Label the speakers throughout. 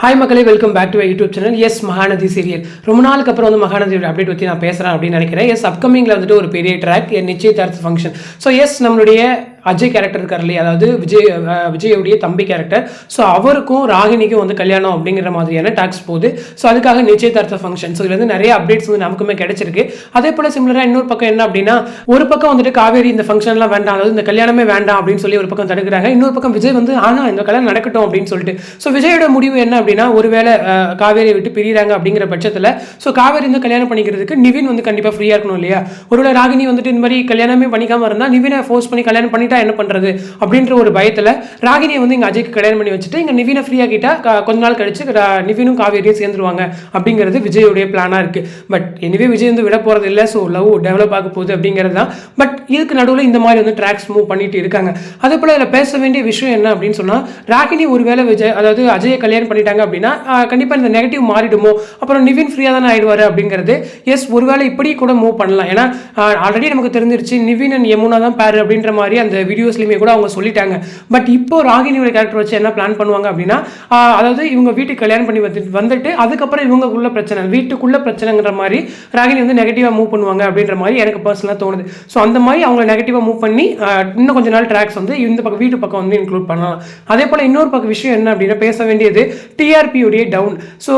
Speaker 1: Hi மக்களே, welcome back to YouTube channel. Yes Mahanadi serial ரொம்ப நாளுக்கு அப்புறம் வந்து மகாநதியோட அப்டேட் பற்றி நான் பேசுகிறேன் அப்படின்னு நினைக்கிறேன். எஸ் அப்கமிங்கில் வந்துட்டு ஒரு பெரிய ட்ராக் நிச்சயதார்த்த ஃபங்க்ஷன். ஸோ எஸ் நம்மளுடைய அஜய் கேரக்டர் இருக்கார் இல்லையா, அதாவது விஜயோடைய தம்பி கேரக்டர். ஸோ அவருக்கும் ராகினிக்கும் வந்து கல்யாணம் அப்படிங்கிற மாதிரியான டாக்ஸ் போகுது. ஸோ அதுக்காக நிச்சயதார்த்த ஃபங்க்ஷன். ஸோ இதுல வந்து நிறைய அப்டேட்ஸ் வந்து நமக்குமே கிடைச்சிருக்கு. அதே போல சிமிலராக இன்னொரு பக்கம் என்ன அப்படின்னா, ஒரு பக்கம் வந்துட்டு காவேரி இந்த ஃபங்க்ஷன்லாம் வேண்டாம், அதாவது இந்த கல்யாணமே வேண்டாம் அப்படின்னு சொல்லி ஒரு பக்கம் தடுக்கிறாங்க. இன்னொரு பக்கம் விஜய் வந்து ஆனால் இந்த கல்யாணம் நடக்கட்டும் அப்படின்னு சொல்லிட்டு. ஸோ விஜயோட முடிவு என்ன அப்படின்னா, ஒருவேளை காவேரியை விட்டு பிரிகிறாங்க அப்படிங்கிற பட்சத்தில் ஸோ காவேரி வந்து கல்யாணம் பண்ணிக்கிறதுக்கு நிவின் வந்து கண்டிப்பாக ஃப்ரீயாக இருக்கணும் இல்லையா. ஒருவேளை ராகினி வந்துட்டு இந்த மாதிரி கல்யாணமே பண்ணிக்காம இருந்தால் நிவினை ஃபோர்ஸ் பண்ணி கல்யாணம் பண்ணிட்டா என்ன பண்றது அப்படின்ற ஒரு பயத்தில் ராகினியை வந்து இங்கே அஜய்க்கு கல்யாணம் பண்ணி வச்சுட்டு இங்கே நிவினை ஃப்ரீயாக கிட்டா கொஞ்ச நாள் கழிச்சு நிவினும் காவேரியும் சேர்ந்துருவாங்க அப்படிங்கிறது விஜயோடைய பிளானாக இருக்குது. பட் எனிவே விஜய் வந்து விட போகிறது இல்லை. ஸோ லவ் டெவலப் ஆக போகுது அப்படிங்கிறது தான். பட் இதுக்கு நடுவில் இந்த மாதிரி வந்து ட்ராக்ஸ் மூவ் பண்ணிட்டு இருக்காங்க. அதே போல் இதில் பேச வேண்டிய விஷயம் என்ன அப்படின்னு சொன்னால், ராகினி ஒருவேளை விஜய் அதாவது அஜயை கல்யாணம் பண்ணிட்டாங்க அப்படின்னா கண்டிப்பாக இந்த நெகட்டிவ் மாறிடுமோ, அப்புறம் நிவின் ஃப்ரீயாக தானே ஆயிடுவார் அப்படிங்கிறது. எஸ், ஒருவேளை இப்படி கூட மூவ் பண்ணலாம். ஏன்னா ஆல்ரெடி நமக்கு தெரிஞ்சிருச்சு நிவின் அண்ட் யமுனா தான் பேர் அப்படின்ற மாதிரி அந்த வீடியோஸ்லையுமே கூட அவங்க சொல்லிட்டாங்க. பட் இப்போ ராகினியோட கேரக்டர் வச்சு என்ன பிளான் பண்ணுவாங்க அப்படின்னா, அதாவது இவங்க வீட்டுக்கு கல்யாணம் பண்ணி வந்துட்டு அதுக்கப்புறம் இவங்களுக்குள்ள பிரச்சனை, வீட்டுக்குள்ள பிரச்சனைங்கிற மாதிரி ராகினி வந்து நெகட்டிவாக மூவ் பண்ணுவாங்க அப்படின்ற மாதிரி எனக்கு பர்சனலாக தோணுது. ஸோ அந்த மாதிரி அவங்க நெகட்டிவாக மூவ் பண்ணி இன்னும் கொஞ்ச நாள் ட்ராக்ஸ் வந்து இந்த பக்கம் வீட்டு பக்கம் வந்து இன்க்ளூட் பண்ணலாம். அதே போல் இன்னொரு பக்கம் விஷயம் என்ன அப்படின்னா, பேச வேண்டியது டிஆர்பியுடைய டவுன். ஸோ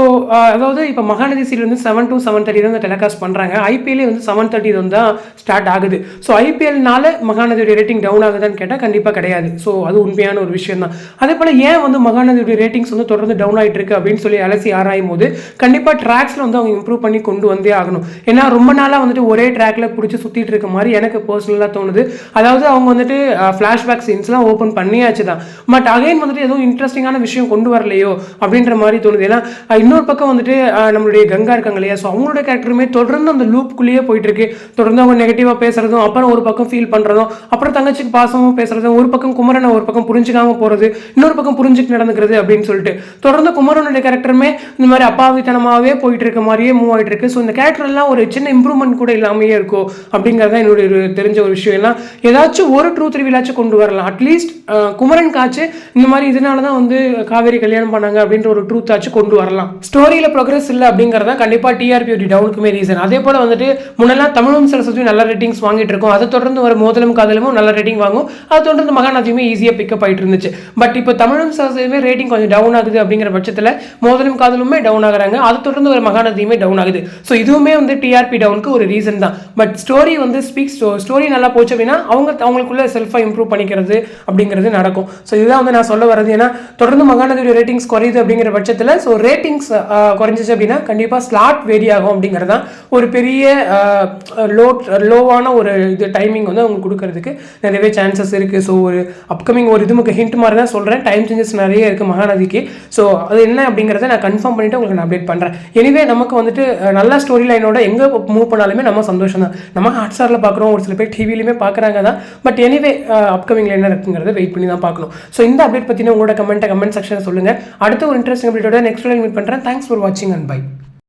Speaker 1: அதாவது இப்போ மகாநதி சீரியல் வந்து 7 to 7:30 தான் டெலிகாஸ்ட் பண்ணுறாங்க. ஐபிஎல்லே வந்து 7:30 வந்து தான் ஸ்டார்ட் ஆகுது. ஸோ ஐபிஎல்னால மகாநதியோட ரேட்டிங் டவுன் ஆகுதுன்னு கேட்டால் கண்டிப்பாக கிடையாது. ஸோ அது உண்மையான ஒரு விஷயம் தான். அதே போல் ஏன் வந்து மகாநதியோட ரேட்டிங்ஸ் வந்து தொடர்ந்து டவுன் ஆகிட்டு இருக்கு அப்படின்னு சொல்லி அலசி ஆராயும் போது கண்டிப்பாக ட்ராக்ஸில் வந்து அவங்க இம்ப்ரூவ் பண்ணி கொண்டு வந்தே ஆகணும். ஏன்னா ரொம்ப நாளாக வந்துட்டு ஒரே ட்ராக்ல பிடிச்சி சுற்றிட்டு இருக்க மாதிரி எனக்கு பர்சனலாக தோணுது. அதாவது அவங்க வந்துட்டு ஃப்ளாஷ்பேக் சீன்ஸ்லாம் ஓப்பன் பண்ணியாச்சு தான். பட் அகைன் வந்துட்டு எதுவும் இன்ட்ரெஸ்டிங்கான விஷயம் கொண்டு வரலையோ அப்படின்ற மாதிரி தோணுது. ஏன்னா இன்னொரு பக்கம் வந்துட்டு நம்மளுடைய கங்கா இருக்காங்க இல்லையா, ஸோ அவங்களோட கேரக்டருமே தொடர்ந்து அந்த லூப்புக்குள்ளேயே போயிட்டு இருக்கு. தொடர்ந்து அவங்க நெகட்டிவாக பேசுறதும், அப்புறம் ஒரு பக்கம் ஃபீல் பண்ணுறதும், அப்புறம் தங்கச்சிக்கு பாசமும் பேசுறதும், ஒரு பக்கம் குமரனை ஒரு பக்கம் புரிஞ்சுக்காம போகிறது, இன்னொரு பக்கம் புரிஞ்சுட்டு நடந்துக்கிறது அப்படின்னு சொல்லிட்டு தொடர்ந்து குமரனுடைய கேரக்டருமே இந்த மாதிரி அப்பாவித்தனமாகவே போயிட்டு இருக்க மாதிரியே மூவ் ஆகிட்டு இருக்கு. ஸோ இந்த கேரக்டர் எல்லாம் ஒரு சின்ன இம்ப்ரூவ்மெண்ட் கூட இல்லாமையே இருக்கும் அப்படிங்கிறத என்னுடைய தெரிஞ்ச ஒரு விஷயம். எல்லாம் ஏதாச்சும் ஒரு ட்ரூத் ரிவீலாச்சும் கொண்டு வரலாம். அட்லீஸ்ட் குமரன் காச்சு இந்த மாதிரி இதனால தான் வந்து காவேரி கல்யாணம் பண்ணாங்க அப்படின்ற ஒரு ட்ரூத் ஆச்சு கொண்டு வரலாம். ஸ்டோரியில் ப்ரோக்ரஸ் இல்லை அப்படிங்கிறத கண்டிப்பாக டிஆர்பி டவுனுக்குமே ரீசன். அதே போல் வந்துட்டு முன்னெல்லாம் தமிழும் சரஸ்வதியும் நல்ல ரேட்டிங்ஸ் வாங்கிட்டு இருக்கும். அதை தொடர்ந்து ஒரு மோதலும் காதலும் நல்ல ரேட்டிங் வாங்கும். அதை தொடர்ந்து மகாநதியுமே ஈஸியாக பிக்கப் ஆகிட்டு இருந்துச்சு. பட் இப்போ தமிழும் சரஸ்வதியுமே ரேட்டிங் கொஞ்சம் டவுன் ஆகுது அப்படிங்கிற பட்சத்தில் மோதலும் காதலுமே டவுன் ஆகுறாங்க. அதை தொடர்ந்து ஒரு மகாநதியுமே டவுன் ஆகுது. ஸோ இதுவுமே வந்து டிஆர்பி டவுனுக்கு ஒரு ரீசன் தான். பட் ஸ்டோரி வந்து ஸ்டோரி நல்லா போச்சு அப்படின்னா அவங்களுக்குள்ள செல்ஃபாக இம்ப்ரூவ் பண்ணிக்கிறது அப்படிங்கிறது நடக்கும். ஸோ இதுதான் வந்து நான் சொல்ல வரது. ஏன்னா தொடர்ந்து மகாநதியோட ரேட்டிங்ஸ் குறையுது அப்படிங்கிற பட்சத்தில் ஸோ ரேட்டிங்ஸ் குறைஞ்சிச்சு அப்படின்னா கண்டிப்பாக ஸ்லாட் வேரி ஆகும் அப்படிங்கிறது தான் ஒரு பெரிய லோவான ஒரு இது டைமிங் வந்து அவங்க கொடுக்கறதுக்கு நிறையவே சான்சஸ் இருக்குது. ஸோ ஒரு அப்கமிங் ஒரு இதுமுக்கு ஹிண்ட் மாதிரி தான் சொல்கிறேன். டைம் சேஞ்சஸ் நிறைய இருக்குது மகாநதிக்கு. ஸோ அது என்ன அப்படிங்கிறத நான் கன்ஃபார்ம் பண்ணிவிட்டு உங்களுக்கு நான் அப்டேட் பண்ணுறேன். எனிவே நமக்கு வந்துட்டு நல்ல ஸ்டோரி லைனோட எங்கே மூவ் பண்ணாலுமே நம்ம சந்தோஷம் தான். நம்ம ஹாட்ஸ்டாரில் பார்க்குறோம், ஒரு சில பேர் டிவிலையுமே பார்க்குறாங்க தான். பட் எனிவே அப்கமிங்கில் என்ன இருக்குங்கிறத வெயிட் பண்ணி தான் பார்க்கணும். ஸோ இந்த அப்டேட் பற்றின உங்களோட கமெண்ட் செக்ஷனில் சொல்லுங்கள். அடுத்த ஒரு இன்ட்ரெஸ்டிங் அப்டேட்டோட நெக்ஸ்ட் மீட் பண்ணுறேன். தேங்க்ஸ் ஃபார் வாட்சிங் அண்ட் பை.